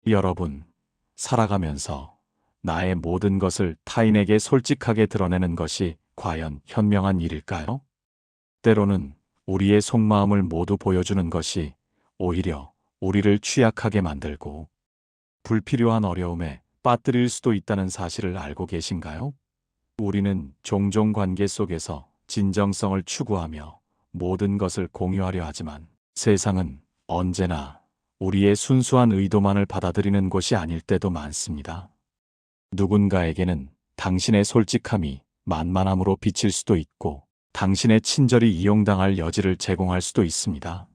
여러분, 살아가면서 나의 모든 것을 타인에게 솔직하게 드러내는 것이 과연 현명한 일일까요? 때로는 우리의 속마음을 모두 보여주는 것이 오히려 우리를 취약하게 만들고 불필요한 어려움에 빠뜨릴 수도 있다는 사실을 알고 계신가요? 우리는 종종 관계 속에서 진정성을 추구하며 모든 것을 공유하려 하지만 세상은 언제나 우리의 순수한 의도만을 받아들이는 곳이 아닐 때도 많습니다. 누군가에게는 당신의 솔직함이 만만함으로 비칠 수도 있고 당신의 친절이 이용당할 여지를 제공할 수도 있습니다.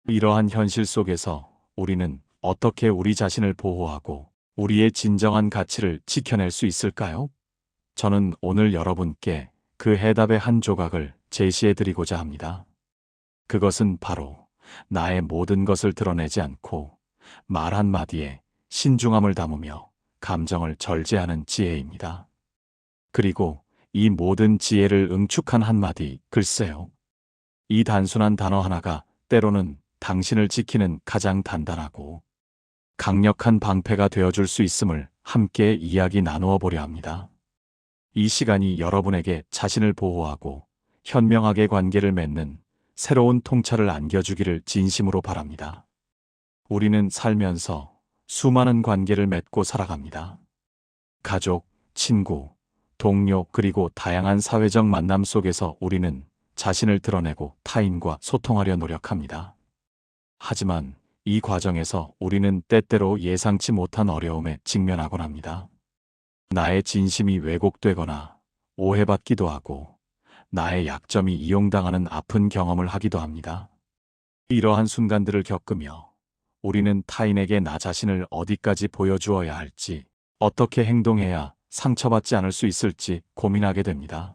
이러한 현실 속에서 우리는 어떻게 우리 자신을 보호하고 우리의 진정한 가치를 지켜낼 수 있을까요? 저는 오늘 여러분께 그 해답의 한 조각을 제시해 드리고자 합니다. 그것은 바로 나의 모든 것을 드러내지 않고 말 한마디에 신중함을 담으며 감정을 절제하는 지혜입니다. 그리고 이 모든 지혜를 응축한 한마디, 글쎄요. 이 단순한 단어 하나가 때로는 당신을 지키는 가장 단단하고 강력한 방패가 되어줄 수 있음을 함께 이야기 나누어 보려 합니다. 이 시간이 여러분에게 자신을 보호하고 현명하게 관계를 맺는 새로운 통찰을 안겨주기를 진심으로 바랍니다. 우리는 살면서 수많은 관계를 맺고 살아갑니다. 가족, 친구, 동료, 그리고 다양한 사회적 만남 속에서 우리는 자신을 드러내고 타인과 소통하려 노력합니다. 하지만 이 과정에서 우리는 때때로 예상치 못한 어려움에 직면하곤 합니다. 나의 진심이 왜곡되거나 오해받기도 하고 나의 약점이 이용당하는 아픈 경험을 하기도 합니다. 이러한 순간들을 겪으며 우리는 타인에게 나 자신을 어디까지 보여주어야 할지, 어떻게 행동해야 상처받지 않을 수 있을지 고민하게 됩니다.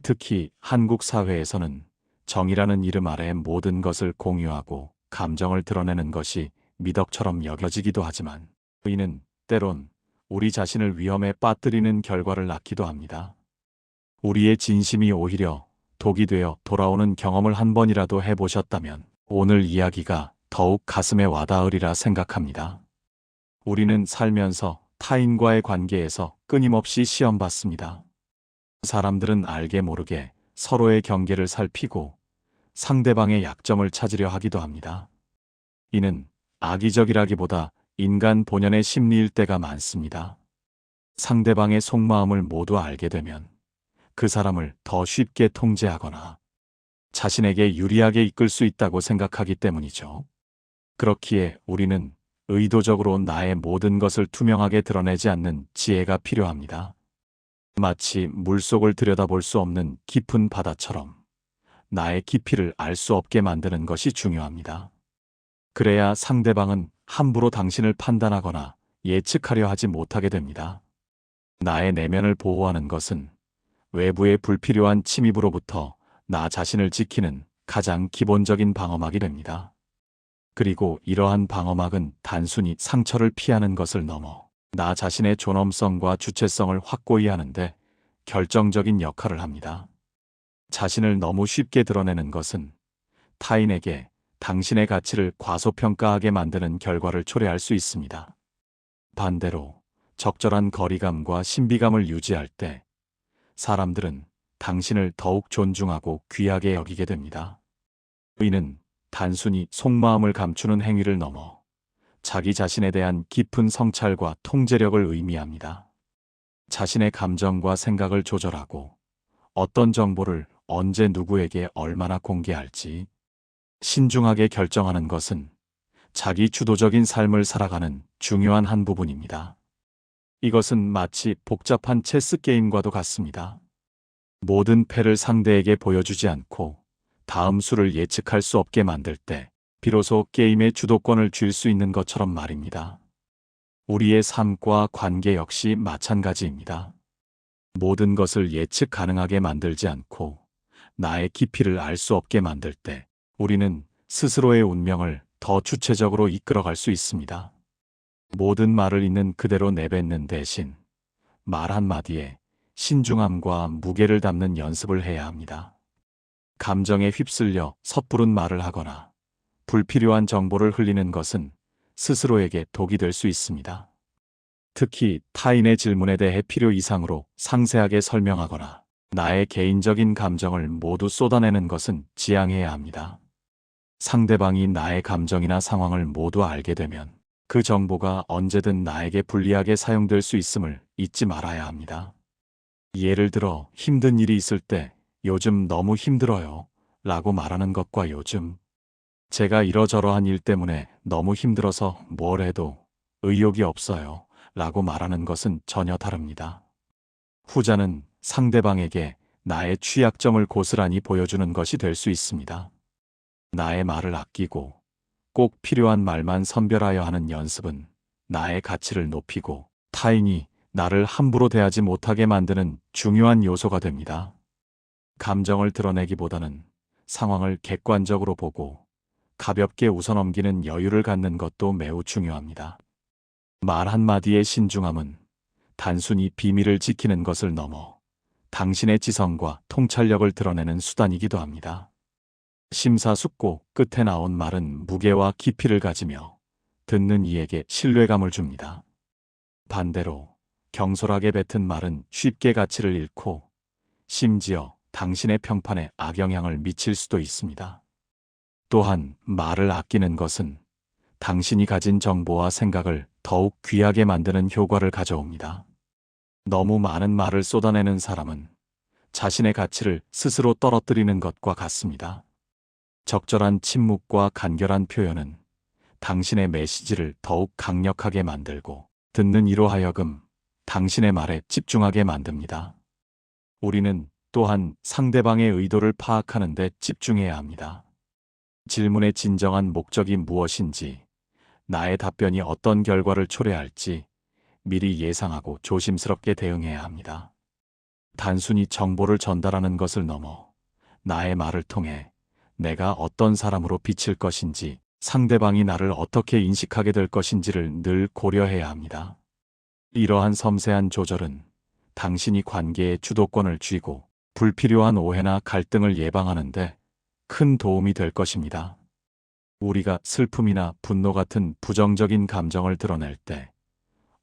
특히 한국 사회에서는 정이라는 이름 아래 모든 것을 공유하고 감정을 드러내는 것이 미덕처럼 여겨지기도 하지만 이는 때론 우리 자신을 위험에 빠뜨리는 결과를 낳기도 합니다. 우리의 진심이 오히려 독이 되어 돌아오는 경험을 한 번이라도 해보셨다면 오늘 이야기가 더욱 가슴에 와닿으리라 생각합니다. 우리는 살면서 타인과의 관계에서 끊임없이 시험받습니다. 사람들은 알게 모르게 서로의 경계를 살피고 상대방의 약점을 찾으려 하기도 합니다. 이는 악의적이라기보다 인간 본연의 심리일 때가 많습니다. 상대방의 속마음을 모두 알게 되면 그 사람을 더 쉽게 통제하거나 자신에게 유리하게 이끌 수 있다고 생각하기 때문이죠. 그렇기에 우리는 의도적으로 나의 모든 것을 투명하게 드러내지 않는 지혜가 필요합니다. 마치 물속을 들여다볼 수 없는 깊은 바다처럼 나의 깊이를 알 수 없게 만드는 것이 중요합니다. 그래야 상대방은 함부로 당신을 판단하거나 예측하려 하지 못하게 됩니다. 나의 내면을 보호하는 것은 외부의 불필요한 침입으로부터 나 자신을 지키는 가장 기본적인 방어막이 됩니다. 그리고 이러한 방어막은 단순히 상처를 피하는 것을 넘어 나 자신의 존엄성과 주체성을 확고히 하는데 결정적인 역할을 합니다. 자신을 너무 쉽게 드러내는 것은 타인에게 당신의 가치를 과소평가하게 만드는 결과를 초래할 수 있습니다. 반대로 적절한 거리감과 신비감을 유지할 때 사람들은 당신을 더욱 존중하고 귀하게 여기게 됩니다. 이는 단순히 속마음을 감추는 행위를 넘어 자기 자신에 대한 깊은 성찰과 통제력을 의미합니다. 자신의 감정과 생각을 조절하고 어떤 정보를 언제 누구에게 얼마나 공개할지 신중하게 결정하는 것은 자기 주도적인 삶을 살아가는 중요한 한 부분입니다. 이것은 마치 복잡한 체스 게임과도 같습니다. 모든 패를 상대에게 보여주지 않고 다음 수를 예측할 수 없게 만들 때 비로소 게임의 주도권을 쥘 수 있는 것처럼 말입니다. 우리의 삶과 관계 역시 마찬가지입니다. 모든 것을 예측 가능하게 만들지 않고 나의 깊이를 알 수 없게 만들 때 우리는 스스로의 운명을 더 주체적으로 이끌어갈 수 있습니다. 모든 말을 있는 그대로 내뱉는 대신 말 한마디에 신중함과 무게를 담는 연습을 해야 합니다. 감정에 휩쓸려 섣부른 말을 하거나 불필요한 정보를 흘리는 것은 스스로에게 독이 될 수 있습니다. 특히 타인의 질문에 대해 필요 이상으로 상세하게 설명하거나 나의 개인적인 감정을 모두 쏟아내는 것은 지양해야 합니다. 상대방이 나의 감정이나 상황을 모두 알게 되면 그 정보가 언제든 나에게 불리하게 사용될 수 있음을 잊지 말아야 합니다. 예를 들어 힘든 일이 있을 때 요즘 너무 힘들어요 라고 말하는 것과 요즘 제가 이러저러한 일 때문에 너무 힘들어서 뭘 해도 의욕이 없어요 라고 말하는 것은 전혀 다릅니다. 후자는 상대방에게 나의 취약점을 고스란히 보여주는 것이 될 수 있습니다. 나의 말을 아끼고 꼭 필요한 말만 선별하여 하는 연습은 나의 가치를 높이고 타인이 나를 함부로 대하지 못하게 만드는 중요한 요소가 됩니다. 감정을 드러내기보다는 상황을 객관적으로 보고 가볍게 웃어넘기는 여유를 갖는 것도 매우 중요합니다. 말 한마디의 신중함은 단순히 비밀을 지키는 것을 넘어 당신의 지성과 통찰력을 드러내는 수단이기도 합니다. 심사숙고 끝에 나온 말은 무게와 깊이를 가지며 듣는 이에게 신뢰감을 줍니다. 반대로 경솔하게 뱉은 말은 쉽게 가치를 잃고 심지어 당신의 평판에 악영향을 미칠 수도 있습니다. 또한 말을 아끼는 것은 당신이 가진 정보와 생각을 더욱 귀하게 만드는 효과를 가져옵니다. 너무 많은 말을 쏟아내는 사람은 자신의 가치를 스스로 떨어뜨리는 것과 같습니다. 적절한 침묵과 간결한 표현은 당신의 메시지를 더욱 강력하게 만들고 듣는 이로 하여금 당신의 말에 집중하게 만듭니다. 우리는 또한 상대방의 의도를 파악하는 데 집중해야 합니다. 질문의 진정한 목적이 무엇인지, 나의 답변이 어떤 결과를 초래할지 미리 예상하고 조심스럽게 대응해야 합니다. 단순히 정보를 전달하는 것을 넘어 나의 말을 통해 내가 어떤 사람으로 비칠 것인지, 상대방이 나를 어떻게 인식하게 될 것인지를 늘 고려해야 합니다. 이러한 섬세한 조절은 당신이 관계의 주도권을 쥐고 불필요한 오해나 갈등을 예방하는데 큰 도움이 될 것입니다. 우리가 슬픔이나 분노 같은 부정적인 감정을 드러낼 때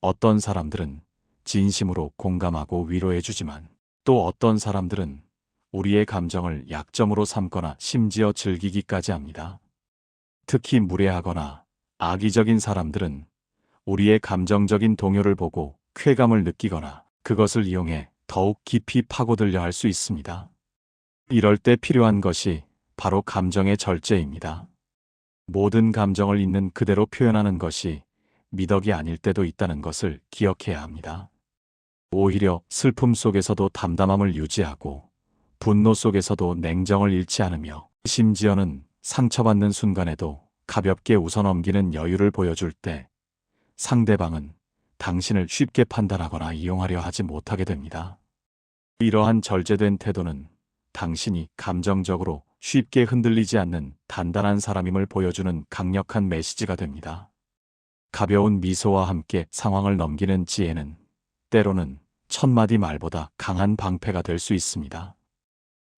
어떤 사람들은 진심으로 공감하고 위로해주지만 또 어떤 사람들은 우리의 감정을 약점으로 삼거나 심지어 즐기기까지 합니다. 특히 무례하거나 악의적인 사람들은 우리의 감정적인 동요를 보고 쾌감을 느끼거나 그것을 이용해 더욱 깊이 파고들려 할 수 있습니다. 이럴 때 필요한 것이 바로 감정의 절제입니다. 모든 감정을 있는 그대로 표현하는 것이 미덕이 아닐 때도 있다는 것을 기억해야 합니다. 오히려 슬픔 속에서도 담담함을 유지하고 분노 속에서도 냉정을 잃지 않으며 심지어는 상처받는 순간에도 가볍게 웃어넘기는 여유를 보여줄 때 상대방은 당신을 쉽게 판단하거나 이용하려 하지 못하게 됩니다. 이러한 절제된 태도는 당신이 감정적으로 쉽게 흔들리지 않는 단단한 사람임을 보여주는 강력한 메시지가 됩니다. 가벼운 미소와 함께 상황을 넘기는 지혜는 때로는 천마디 말보다 강한 방패가 될 수 있습니다.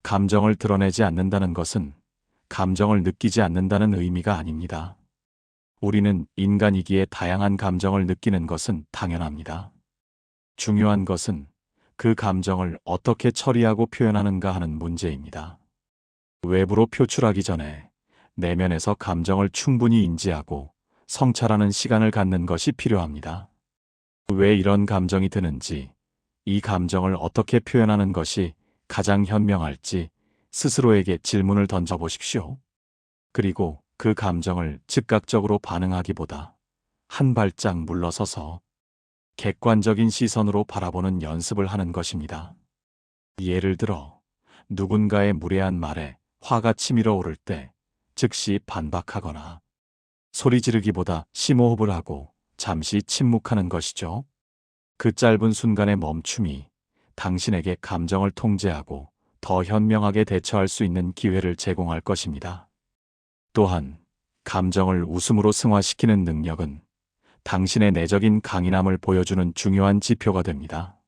감정을 드러내지 않는다는 것은 감정을 느끼지 않는다는 의미가 아닙니다. 우리는 인간이기에 다양한 감정을 느끼는 것은 당연합니다. 중요한 것은 그 감정을 어떻게 처리하고 표현하는가 하는 문제입니다. 외부로 표출하기 전에 내면에서 감정을 충분히 인지하고 성찰하는 시간을 갖는 것이 필요합니다. 왜 이런 감정이 드는지, 이 감정을 어떻게 표현하는 것이 가장 현명할지 스스로에게 질문을 던져보십시오. 그리고 그 감정을 즉각적으로 반응하기보다 한 발짝 물러서서 객관적인 시선으로 바라보는 연습을 하는 것입니다. 예를 들어 누군가의 무례한 말에 화가 치밀어 오를 때 즉시 반박하거나 소리 지르기보다 심호흡을 하고 잠시 침묵하는 것이죠. 그 짧은 순간의 멈춤이 당신에게 감정을 통제하고 더 현명하게 대처할 수 있는 기회를 제공할 것입니다. 또한 감정을 웃음으로 승화시키는 능력은 당신의 내적인 강인함을 보여주는 중요한 지표가 됩니다.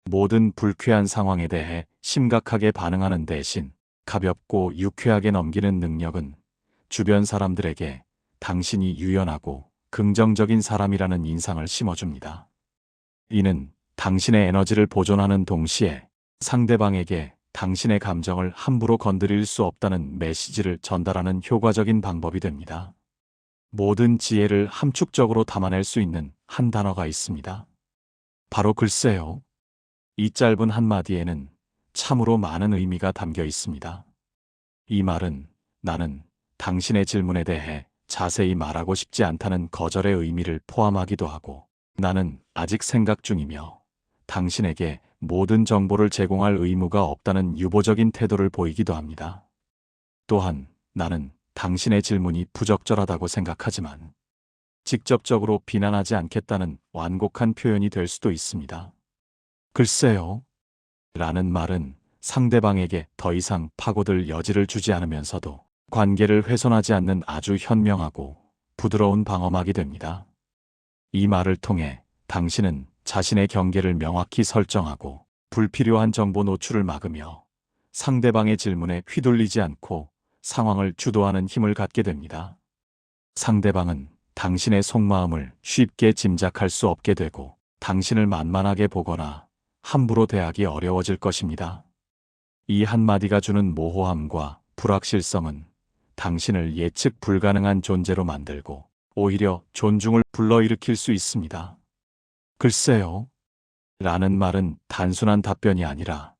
모든 불쾌한 상황에 대해 심각하게 반응하는 대신 가볍고 유쾌하게 넘기는 능력은 주변 사람들에게 당신이 유연하고 긍정적인 사람이라는 인상을 심어줍니다. 이는 당신의 에너지를 보존하는 동시에 상대방에게 당신의 감정을 함부로 건드릴 수 없다는 메시지를 전달하는 효과적인 방법이 됩니다. 모든 지혜를 함축적으로 담아낼 수 있는 한 단어가 있습니다. 바로 글쎄요. 이 짧은 한마디에는 참으로 많은 의미가 담겨 있습니다. 이 말은 나는 당신의 질문에 대해 자세히 말하고 싶지 않다는 거절의 의미를 포함하기도 하고, 나는 아직 생각 중이며 당신에게 모든 정보를 제공할 의무가 없다는 유보적인 태도를 보이기도 합니다. 또한 나는 당신의 질문이 부적절하다고 생각하지만 직접적으로 비난하지 않겠다는 완곡한 표현이 될 수도 있습니다. 글쎄요. 라는 말은 상대방에게 더 이상 파고들 여지를 주지 않으면서도 관계를 훼손하지 않는 아주 현명하고 부드러운 방어막이 됩니다. 이 말을 통해 당신은 자신의 경계를 명확히 설정하고 불필요한 정보 노출을 막으며 상대방의 질문에 휘둘리지 않고 상황을 주도하는 힘을 갖게 됩니다. 상대방은 당신의 속마음을 쉽게 짐작할 수 없게 되고 당신을 만만하게 보거나 함부로 대하기 어려워질 것입니다. 이 한마디가 주는 모호함과 불확실성은 당신을 예측 불가능한 존재로 만들고 오히려 존중을 불러일으킬 수 있습니다. 글쎄요. 라는 말은 단순한 답변이 아니라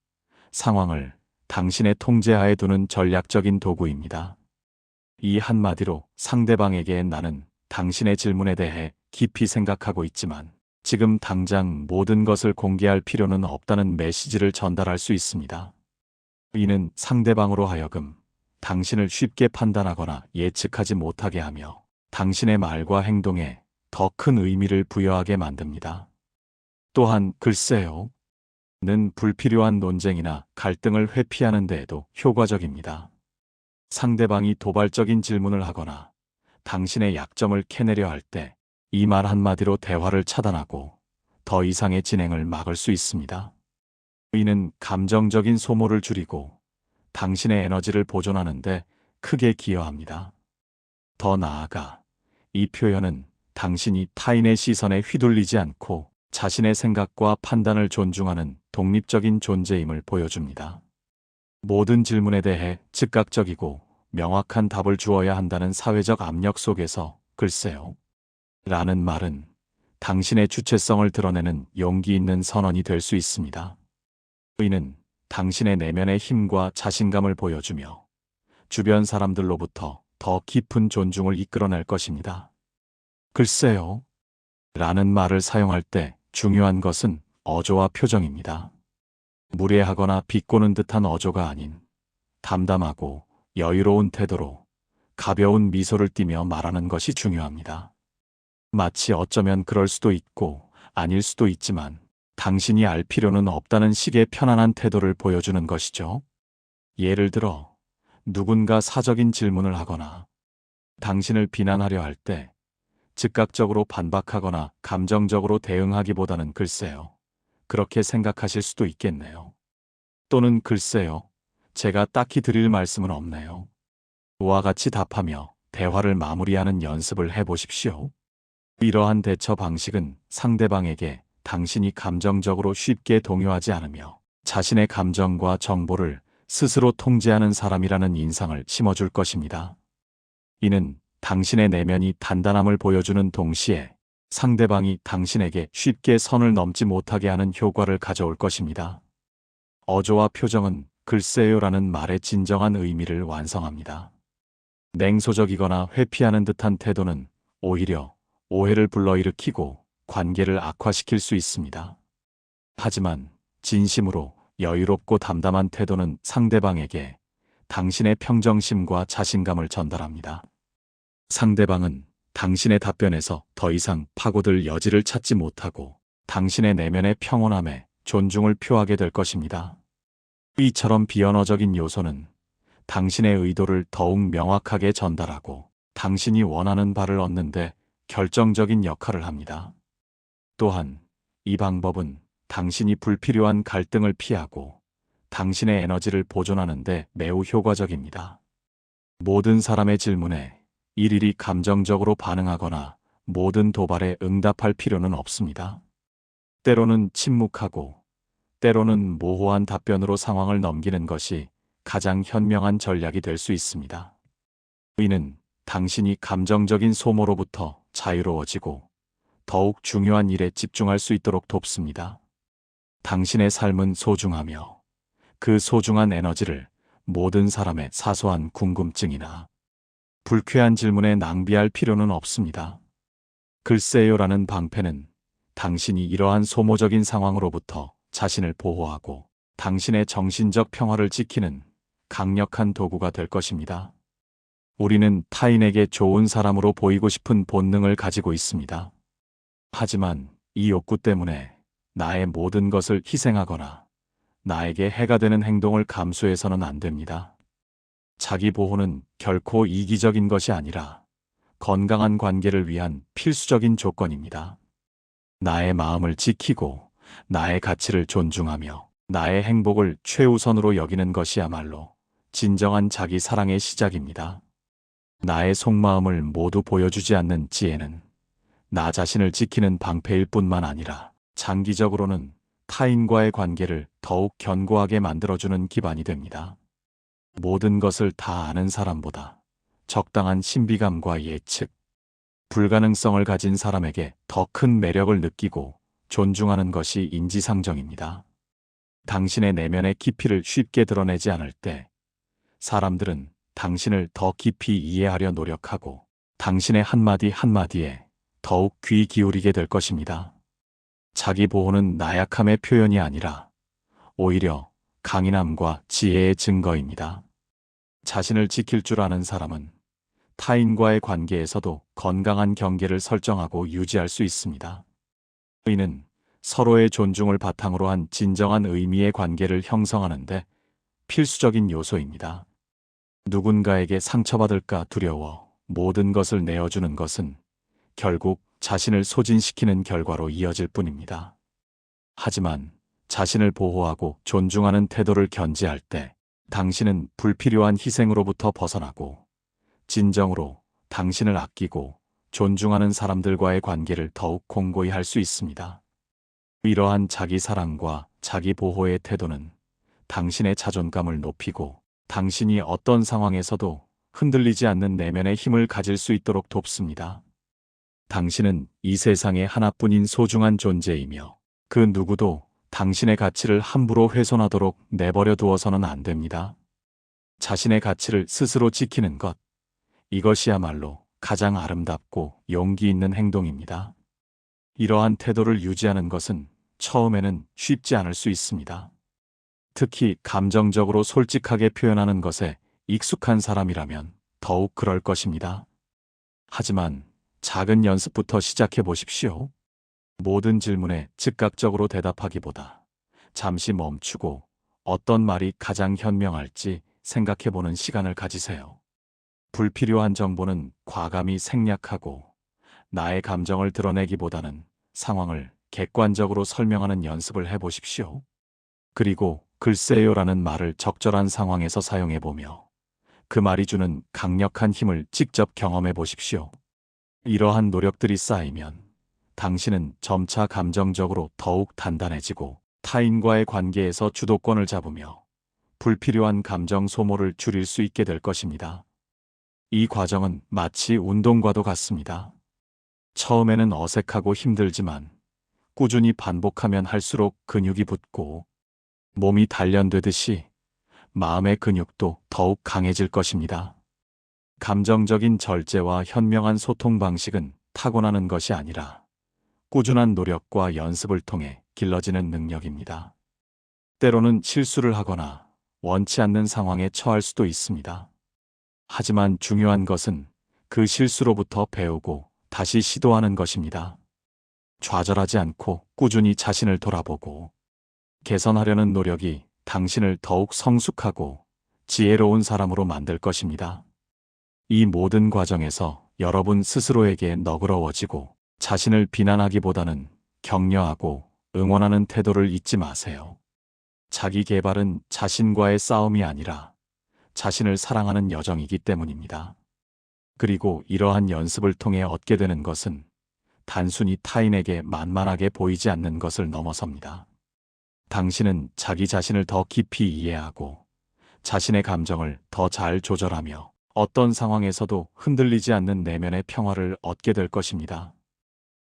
상황을 당신의 통제하에 두는 전략적인 도구입니다. 이 한마디로 상대방에게 나는 당신의 질문에 대해 깊이 생각하고 있지만 지금 당장 모든 것을 공개할 필요는 없다는 메시지를 전달할 수 있습니다. 이는 상대방으로 하여금 당신을 쉽게 판단하거나 예측하지 못하게 하며 당신의 말과 행동에 더 큰 의미를 부여하게 만듭니다. 또한 글쎄요. 는 불필요한 논쟁이나 갈등을 회피하는 데에도 효과적입니다. 상대방이 도발적인 질문을 하거나 당신의 약점을 캐내려 할 때 이 말 한마디로 대화를 차단하고 더 이상의 진행을 막을 수 있습니다. 이는 감정적인 소모를 줄이고 당신의 에너지를 보존하는 데 크게 기여합니다. 더 나아가 이 표현은 당신이 타인의 시선에 휘둘리지 않고 자신의 생각과 판단을 존중하는 독립적인 존재임을 보여줍니다. 모든 질문에 대해 즉각적이고 명확한 답을 주어야 한다는 사회적 압력 속에서 글쎄요. 라는 말은 당신의 주체성을 드러내는 용기 있는 선언이 될 수 있습니다. 이는 당신의 내면의 힘과 자신감을 보여주며 주변 사람들로부터 더 깊은 존중을 이끌어낼 것입니다. 글쎄요. 라는 말을 사용할 때 중요한 것은 어조와 표정입니다. 무례하거나 비꼬는 듯한 어조가 아닌 담담하고 여유로운 태도로 가벼운 미소를 띠며 말하는 것이 중요합니다. 마치 어쩌면 그럴 수도 있고 아닐 수도 있지만 당신이 알 필요는 없다는 식의 편안한 태도를 보여주는 것이죠. 예를 들어 누군가 사적인 질문을 하거나 당신을 비난하려 할 때 즉각적으로 반박하거나 감정적으로 대응하기보다는 글쎄요. 그렇게 생각하실 수도 있겠네요. 또는 글쎄요. 제가 딱히 드릴 말씀은 없네요. 와 같이 답하며 대화를 마무리하는 연습을 해보십시오. 이러한 대처 방식은 상대방에게 당신이 감정적으로 쉽게 동요하지 않으며 자신의 감정과 정보를 스스로 통제하는 사람이라는 인상을 심어줄 것입니다. 이는 당신의 내면이 단단함을 보여주는 동시에 상대방이 당신에게 쉽게 선을 넘지 못하게 하는 효과를 가져올 것입니다. 어조와 표정은 글쎄요라는 말의 진정한 의미를 완성합니다. 냉소적이거나 회피하는 듯한 태도는 오히려 오해를 불러일으키고 관계를 악화시킬 수 있습니다. 하지만 진심으로 여유롭고 담담한 태도는 상대방에게 당신의 평정심과 자신감을 전달합니다. 상대방은 당신의 답변에서 더 이상 파고들 여지를 찾지 못하고 당신의 내면의 평온함에 존중을 표하게 될 것입니다. 이처럼 비언어적인 요소는 당신의 의도를 더욱 명확하게 전달하고 당신이 원하는 바를 얻는데 결정적인 역할을 합니다. 또한 이 방법은 당신이 불필요한 갈등을 피하고 당신의 에너지를 보존하는 데 매우 효과적입니다. 모든 사람의 질문에 일일이 감정적으로 반응하거나 모든 도발에 응답할 필요는 없습니다. 때로는 침묵하고, 때로는 모호한 답변으로 상황을 넘기는 것이 가장 현명한 전략이 될 수 있습니다. 이는 당신이 감정적인 소모로부터 자유로워지고 더욱 중요한 일에 집중할 수 있도록 돕습니다. 당신의 삶은 소중하며 그 소중한 에너지를 모든 사람의 사소한 궁금증이나 불쾌한 질문에 낭비할 필요는 없습니다. 글쎄요라는 방패는 당신이 이러한 소모적인 상황으로부터 자신을 보호하고 당신의 정신적 평화를 지키는 강력한 도구가 될 것입니다. 우리는 타인에게 좋은 사람으로 보이고 싶은 본능을 가지고 있습니다. 하지만 이 욕구 때문에 나의 모든 것을 희생하거나 나에게 해가 되는 행동을 감수해서는 안 됩니다. 자기 보호는 결코 이기적인 것이 아니라 건강한 관계를 위한 필수적인 조건입니다. 나의 마음을 지키고 나의 가치를 존중하며 나의 행복을 최우선으로 여기는 것이야말로 진정한 자기 사랑의 시작입니다. 나의 속마음을 모두 보여주지 않는 지혜는 나 자신을 지키는 방패일 뿐만 아니라 장기적으로는 타인과의 관계를 더욱 견고하게 만들어주는 기반이 됩니다. 모든 것을 다 아는 사람보다 적당한 신비감과 예측, 불가능성을 가진 사람에게 더 큰 매력을 느끼고 존중하는 것이 인지상정입니다. 당신의 내면의 깊이를 쉽게 드러내지 않을 때 사람들은 당신을 더 깊이 이해하려 노력하고 당신의 한마디 한마디에 더욱 귀 기울이게 될 것입니다. 자기 보호는 나약함의 표현이 아니라 오히려 강인함과 지혜의 증거입니다. 자신을 지킬 줄 아는 사람은 타인과의 관계에서도 건강한 경계를 설정하고 유지할 수 있습니다. 이는 서로의 존중을 바탕으로 한 진정한 의미의 관계를 형성하는 데 필수적인 요소입니다. 누군가에게 상처받을까 두려워 모든 것을 내어주는 것은 결국 자신을 소진시키는 결과로 이어질 뿐입니다. 하지만 자신을 보호하고 존중하는 태도를 견지할 때 당신은 불필요한 희생으로부터 벗어나고 진정으로 당신을 아끼고 존중하는 사람들과의 관계를 더욱 공고히 할 수 있습니다. 이러한 자기 사랑과 자기 보호의 태도는 당신의 자존감을 높이고 당신이 어떤 상황에서도 흔들리지 않는 내면의 힘을 가질 수 있도록 돕습니다. 당신은 이 세상에 하나뿐인 소중한 존재이며 그 누구도 당신의 가치를 함부로 훼손하도록 내버려 두어서는 안 됩니다. 자신의 가치를 스스로 지키는 것, 이것이야말로 가장 아름답고 용기 있는 행동입니다. 이러한 태도를 유지하는 것은 처음에는 쉽지 않을 수 있습니다. 특히 감정적으로 솔직하게 표현하는 것에 익숙한 사람이라면 더욱 그럴 것입니다. 하지만 작은 연습부터 시작해 보십시오. 모든 질문에 즉각적으로 대답하기보다 잠시 멈추고 어떤 말이 가장 현명할지 생각해 보는 시간을 가지세요. 불필요한 정보는 과감히 생략하고 나의 감정을 드러내기보다는 상황을 객관적으로 설명하는 연습을 해보십시오. 그리고 글쎄요라는 말을 적절한 상황에서 사용해보며 그 말이 주는 강력한 힘을 직접 경험해 보십시오. 이러한 노력들이 쌓이면 당신은 점차 감정적으로 더욱 단단해지고 타인과의 관계에서 주도권을 잡으며 불필요한 감정 소모를 줄일 수 있게 될 것입니다. 이 과정은 마치 운동과도 같습니다. 처음에는 어색하고 힘들지만 꾸준히 반복하면 할수록 근육이 붙고 몸이 단련되듯이 마음의 근육도 더욱 강해질 것입니다. 감정적인 절제와 현명한 소통 방식은 타고나는 것이 아니라 꾸준한 노력과 연습을 통해 길러지는 능력입니다. 때로는 실수를 하거나 원치 않는 상황에 처할 수도 있습니다. 하지만 중요한 것은 그 실수로부터 배우고 다시 시도하는 것입니다. 좌절하지 않고 꾸준히 자신을 돌아보고 개선하려는 노력이 당신을 더욱 성숙하고 지혜로운 사람으로 만들 것입니다. 이 모든 과정에서 여러분 스스로에게 너그러워지고 자신을 비난하기보다는 격려하고 응원하는 태도를 잊지 마세요. 자기 개발은 자신과의 싸움이 아니라 자신을 사랑하는 여정이기 때문입니다. 그리고 이러한 연습을 통해 얻게 되는 것은 단순히 타인에게 만만하게 보이지 않는 것을 넘어섭니다. 당신은 자기 자신을 더 깊이 이해하고 자신의 감정을 더 잘 조절하며 어떤 상황에서도 흔들리지 않는 내면의 평화를 얻게 될 것입니다.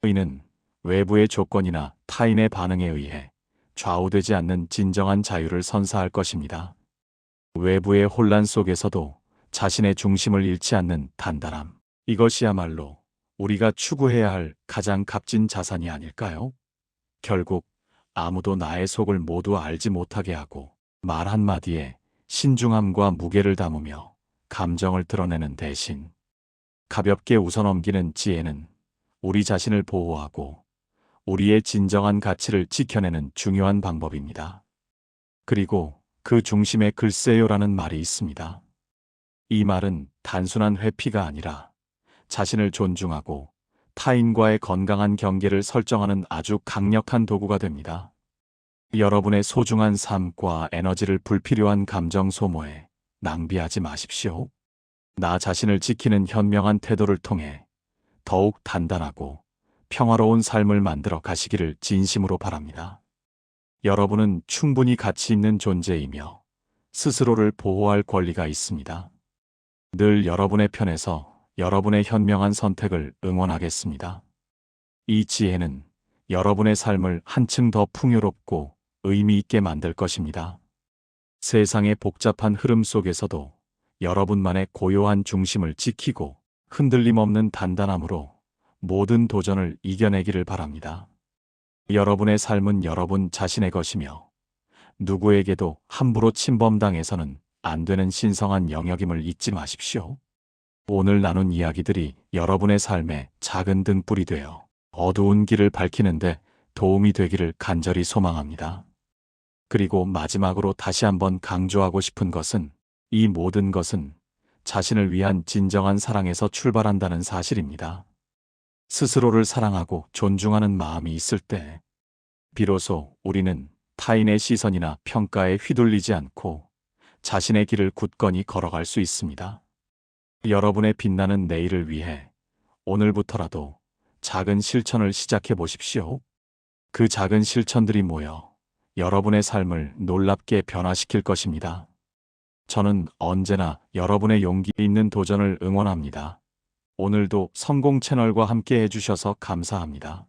이는 외부의 조건이나 타인의 반응에 의해 좌우되지 않는 진정한 자유를 선사할 것입니다. 외부의 혼란 속에서도 자신의 중심을 잃지 않는 단단함. 이것이야말로 우리가 추구해야 할 가장 값진 자산이 아닐까요? 결국 아무도 나의 속을 모두 알지 못하게 하고 말 한마디에 신중함과 무게를 담으며 감정을 드러내는 대신 가볍게 웃어넘기는 지혜는 우리 자신을 보호하고 우리의 진정한 가치를 지켜내는 중요한 방법입니다. 그리고 그 중심에 글쎄요라는 말이 있습니다. 이 말은 단순한 회피가 아니라 자신을 존중하고 타인과의 건강한 경계를 설정하는 아주 강력한 도구가 됩니다. 여러분의 소중한 삶과 에너지를 불필요한 감정 소모에 낭비하지 마십시오. 나 자신을 지키는 현명한 태도를 통해 더욱 단단하고 평화로운 삶을 만들어 가시기를 진심으로 바랍니다. 여러분은 충분히 가치 있는 존재이며 스스로를 보호할 권리가 있습니다. 늘 여러분의 편에서 여러분의 현명한 선택을 응원하겠습니다. 이 지혜는 여러분의 삶을 한층 더 풍요롭고 의미 있게 만들 것입니다. 세상의 복잡한 흐름 속에서도 여러분만의 고요한 중심을 지키고 흔들림 없는 단단함으로 모든 도전을 이겨내기를 바랍니다. 여러분의 삶은 여러분 자신의 것이며 누구에게도 함부로 침범당해서는 안 되는 신성한 영역임을 잊지 마십시오. 오늘 나눈 이야기들이 여러분의 삶에 작은 등불이 되어 어두운 길을 밝히는데 도움이 되기를 간절히 소망합니다. 그리고 마지막으로 다시 한번 강조하고 싶은 것은 이 모든 것은 자신을 위한 진정한 사랑에서 출발한다는 사실입니다. 스스로를 사랑하고 존중하는 마음이 있을 때 비로소 우리는 타인의 시선이나 평가에 휘둘리지 않고 자신의 길을 굳건히 걸어갈 수 있습니다. 여러분의 빛나는 내일을 위해 오늘부터라도 작은 실천을 시작해 보십시오. 그 작은 실천들이 모여 여러분의 삶을 놀랍게 변화시킬 것입니다. 저는 언제나 여러분의 용기 있는 도전을 응원합니다. 오늘도 성공 채널과 함께 해주셔서 감사합니다.